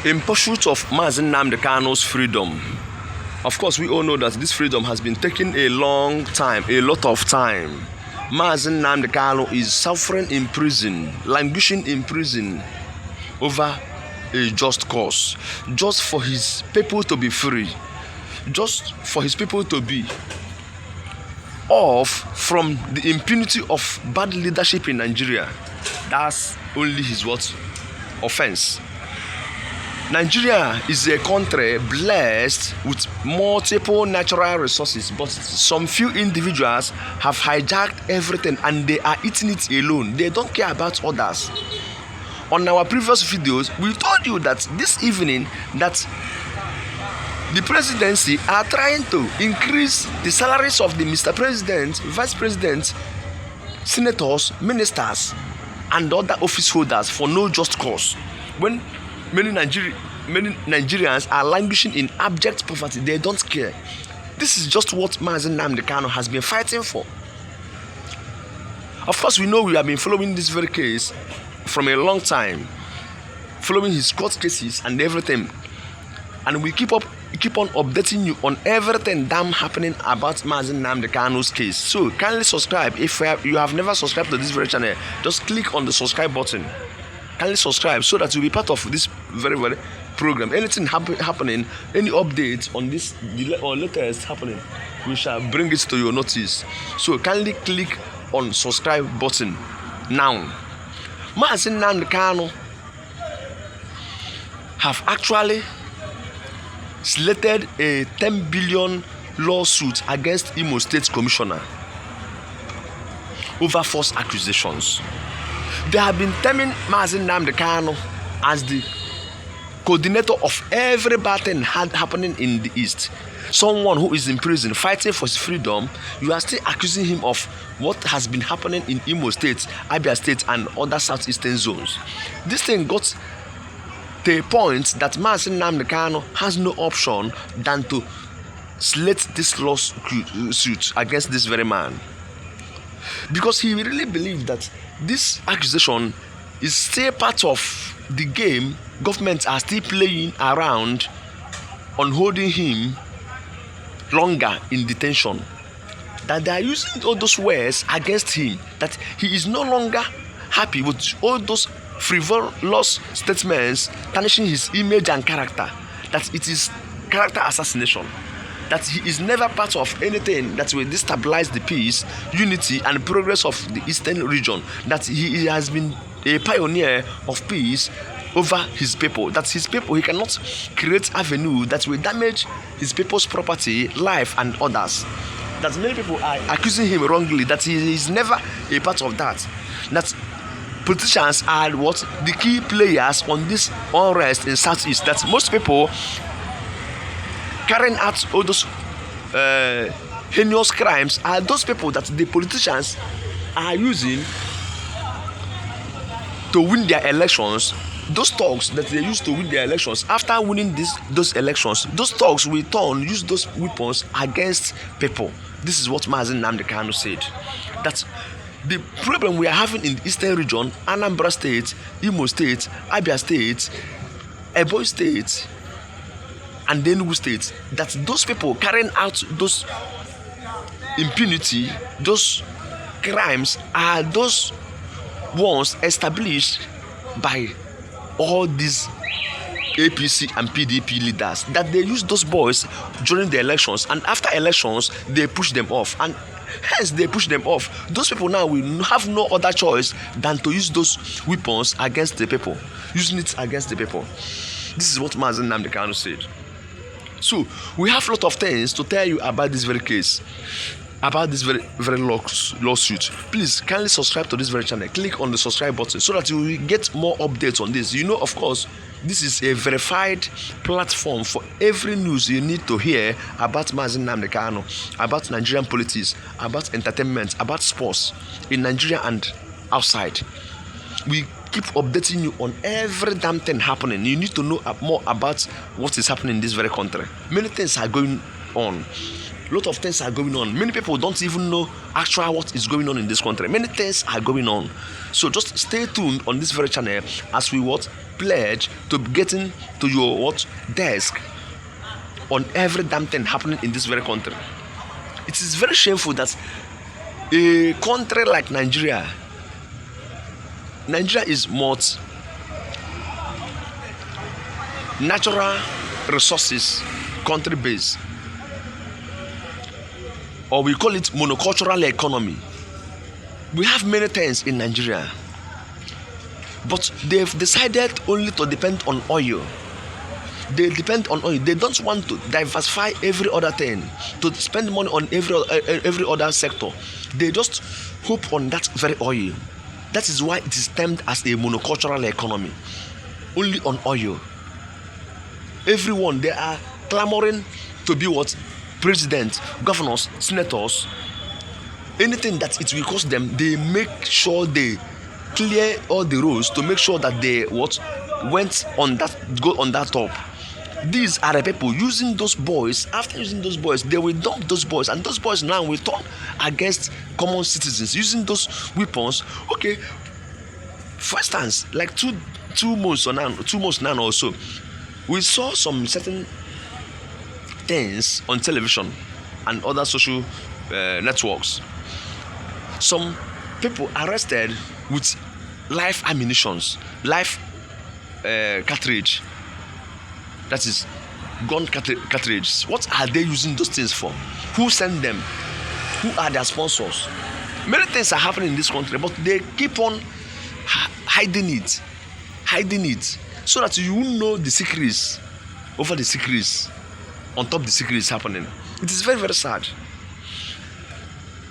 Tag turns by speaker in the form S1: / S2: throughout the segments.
S1: In pursuit of Nnamdi Kanu's freedom, of course, we all know that this freedom has been taking a long time, a lot of time. Nnamdi Kanu is suffering in prison, languishing in prison over a just cause, just for his people to be free, just for his people to be off from the impunity of bad leadership in Nigeria. That's only his offense. Nigeria is a country blessed with multiple natural resources, but some few individuals have hijacked everything and they are eating it alone. They don't care about others. On our previous videos, we told you that this evening that the presidency are trying to increase the salaries of the Mr. President, Vice President, senators, ministers, and other office holders for no just cause. When many Nigerians are languishing in abject poverty, they don't care. This is just what Nnamdi Kanu has been fighting for. Of course, we know we have been following this very case from a long time, following his court cases and everything, and we keep on updating you on everything damn happening about Nnamdi Kanu's case. So kindly subscribe. If you have never subscribed to this very channel, just click on the subscribe button. Kindly subscribe so that you'll be part of this very program. Anything happening, any updates on this or latest happening, we shall bring it to your notice. So kindly click on subscribe button now. Nnamdi Kanu have actually slated a 10 billion lawsuit against IMO State Commissioner over false accusations. They have been terming Nnamdi Kanu as the coordinator of every bad thing happening in the East. Someone who is in prison fighting for his freedom, you are still accusing him of what has been happening in Imo State, Abia State, and other southeastern zones. This thing got to a point that Nnamdi Kanu has no option than to slate this lawsuit against this very man, because he really believed that this accusation is still part of the game governments are still playing around on holding him longer in detention, that they are using all those words against him, that he is no longer happy with all those frivolous statements tarnishing his image and character, that it is character assassination, that he is never part of anything that will destabilize the peace, unity, and progress of the eastern region, that he has been a pioneer of peace over his people, that his people, he cannot create avenue that will damage his people's property, life, and others. That many people are accusing him wrongly, that he is never a part of that. That politicians are the key players on this unrest in Southeast. That most people carrying out all those heinous crimes are those people that the politicians are using to win their elections. Those thugs that they use to win their elections, after winning those elections, those thugs will use those weapons against people. This is what Nnamdi Kanu said. That the problem we are having in the eastern region, Anambra State, Imo State, Abia State, Ebonyi State, and Enugu State, that those people carrying out those impunity, those crimes, are those ones established by all these APC and PDP leaders, that they use those boys during the elections, and after elections they push them off, and hence they push them off. Those people now will have no other choice than to use those weapons against the people, using it against the people. This is what Nnamdi Kanu said. So we have a lot of things to tell you about this very case, about this very lawsuit. Please kindly subscribe to this very channel. Click on the subscribe button so that you will get more updates on this. You know, of course, this is a verified platform for every news you need to hear about Nnamdi Kanu, about Nigerian politics, about entertainment, about sports in Nigeria and outside. We keep updating you on every damn thing happening. You need to know more about what is happening in this very country. Many things are going on. A lot of things are going on. Many people don't even know actually what is going on in this country. Many things are going on. So just stay tuned on this very channel as we pledge to getting to your desk on every damn thing happening in this very country. It is very shameful that a country like Nigeria is multi natural resources country base, or we call it monocultural economy. We have many things in Nigeria, but they've decided only to depend on oil. They depend on oil. They don't want to diversify every other thing, to spend money on every other sector. They just hope on that very oil. That is why it is termed as a monocultural economy, only on oil. Everyone, they are clamoring to be president, governors, senators. Anything that it will cost them, they make sure they clear all the roads to make sure that they go on that top. These are the people using those boys. After using those boys, they will dump those boys, and those boys now will turn against common citizens using those weapons. Okay, for instance, like two months now or so, we saw some certain things on television and other social networks. Some people arrested with live ammunitions, live cartridge. That is gun cartridges. What are they using those things for? Who sent them? Who are their sponsors? Many things are happening in this country, but they keep on hiding it, so that you won't know the secrets over the secrets on top of the secrets happening. It is very, very sad.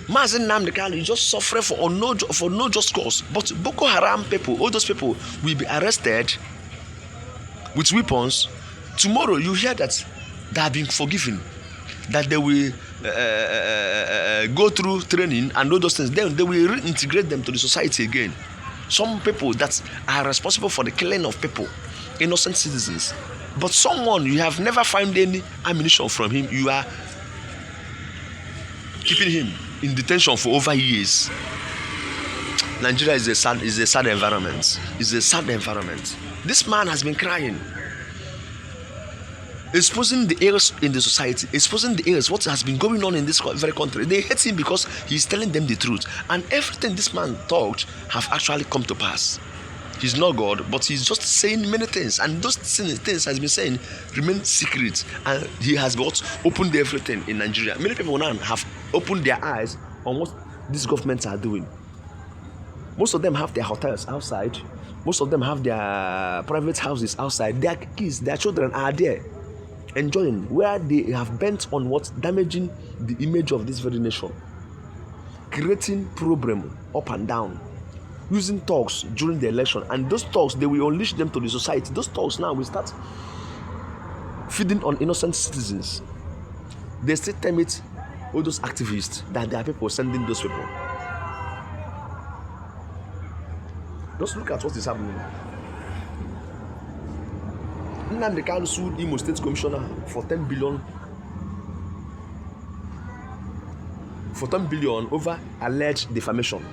S1: Nnamdi Kanu is just suffering for no just cause. But Boko Haram people, all those people will be arrested with weapons. Tomorrow you hear that they have been forgiven, that they will go through training and all those things. Then they will reintegrate them to the society again. Some people that are responsible for the killing of people, innocent citizens. But someone you have never found any ammunition from him, you are keeping him in detention for over years. Nigeria is a sad environment. It's a sad environment. This man has been crying, exposing the errors in the society, exposing the errors, what has been going on in this very country. They hate him because he's telling them the truth, and everything this man talked have actually come to pass. He's not God, but he's just saying many things, and those things has been saying remain secret, and he has opened everything in Nigeria. Many people now have opened their eyes on what these governments are doing. Most of them have their hotels outside. Most of them have their private houses outside. Their kids, their children are there enjoying, where they have bent on damaging the image of this very nation, creating problem up and down, using talks during the election, and those talks, they will unleash them to the society. Those talks now will start feeding on innocent citizens. They still term it, all those activists, that there are people sending those people. Just look at what is happening. Nnamdi Kanu sued IMO State Commissioner for 10 billion over alleged defamation.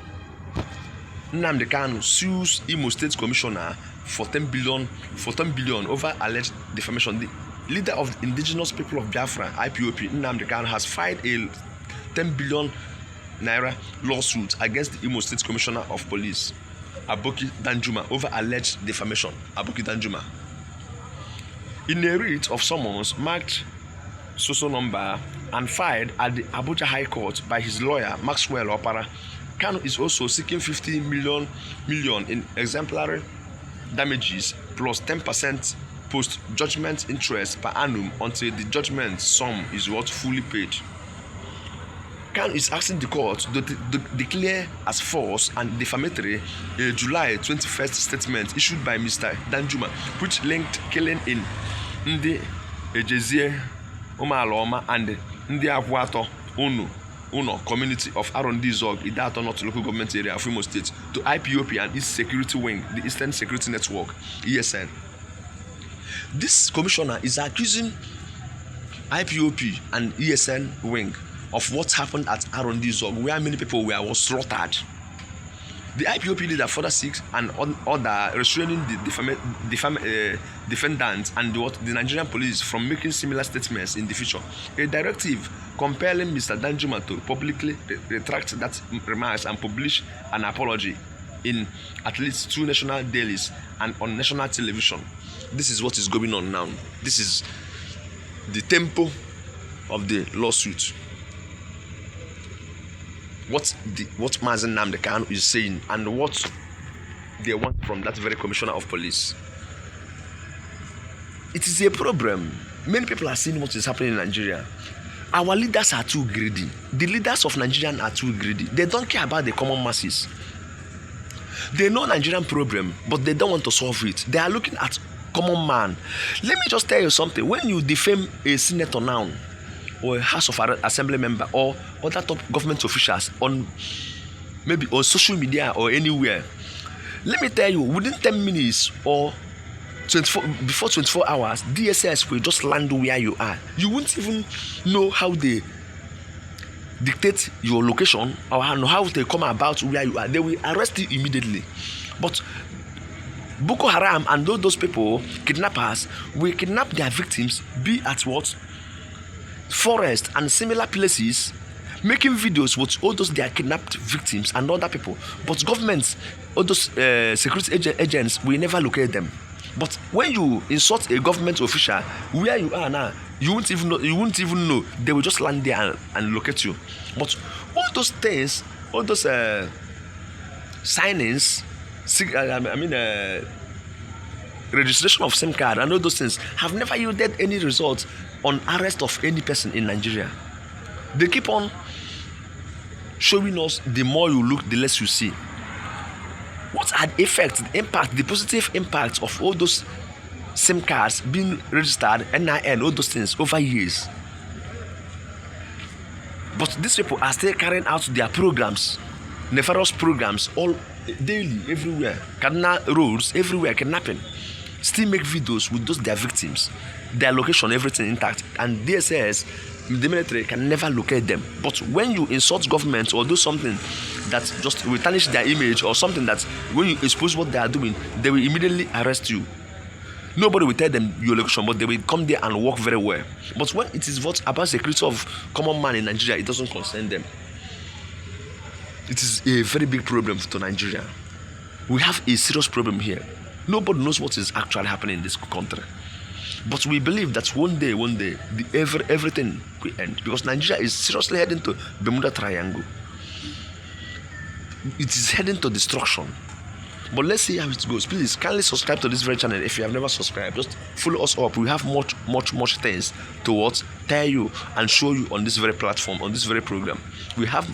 S1: Nnamdi Kanu sues IMO State Commissioner for 10 billion over alleged defamation. The leader of the indigenous people of Biafra, IPOB, Nnamdi Kanu, has filed a 10 billion naira lawsuit against the IMO State Commissioner of Police, Aboki Danjuma, over alleged defamation. Aboki Danjuma, in a writ of summons marked so number and filed at the Abuja High Court by his lawyer Maxwell Opara, Kanu is also seeking 50 million in exemplary damages plus 10% post-judgment interest per annum until the judgment sum is fully paid. Kanu is asking the court to declare as false and defamatory a July 21st statement issued by Mr. Danjuma, which linked killing in Ndi Ejezie Umaloma and Ndi Abuato Uno community of Arondi Zog, Idato North local government area of Imo State, to IPOB and its security wing, the Eastern Security Network, ESN. This commissioner is accusing IPOP and ESN wing of what happened at R&D Zog, where many people were slaughtered. The IPOP leader further seeks an order restraining the defendants and the Nigerian police from making similar statements in the future. A directive compelling Mr. Danjuma to publicly retract that remarks and publish an apology in at least 2 national dailies and on national television. This is what is going on now. This is the tempo of the lawsuit. What Mazen Nnamdi Kanu is saying and what they want from that very commissioner of police. It is a problem. Many people are seeing what is happening in Nigeria. Our leaders are too greedy. The leaders of Nigeria are too greedy. They don't care about the common masses. They know Nigerian problem, but they don't want to solve it. They are looking at common man. Let me just tell you something. When you defame a senator now, or a House of Assembly member, or other top government officials on maybe on social media or anywhere, let me tell you, within 10 minutes or before 24 hours, DSS will just land where you are. You won't even know how they dictate your location or how they come about where you are. They will arrest you immediately. But Boko Haram and all those people, kidnappers, will kidnap their victims, be at what? Forest and similar places, making videos with all those their kidnapped victims and other people. But governments, all those security agents will never locate them. But when you insult a government official where you are now, you won't even know. They will just land there and locate you. But all those things, all those signings, registration of SIM card and all those things have never yielded any result on arrest of any person in Nigeria. They keep on showing us the more you look, the less you see. What are the effects, the impact, the positive impact of all those SIM cards being registered, NIN, all those things over years? But these people are still carrying out their programs, nefarious programs, all daily, everywhere. Cardinal roads, everywhere, kidnapping. Still make videos with those their victims, their location, everything intact, and DSS, the military, can never locate them. But when you insult government or do something that just will tarnish their image, or something that when you expose what they are doing, they will immediately arrest you. Nobody will tell them your location, but they will come there and work very well. But when it is what about security of common man in Nigeria, it doesn't concern them. It is a very big problem to Nigeria. We have a serious problem here. Nobody knows what is actually happening in this country. But we believe that one day, everything will end. Because Nigeria is seriously heading to Bermuda Triangle. It is heading to destruction. But let's see how it goes. Please, kindly subscribe to this very channel if you have never subscribed. Just follow us up. We have much things to what tell you and show you on this very platform, on this very program. We have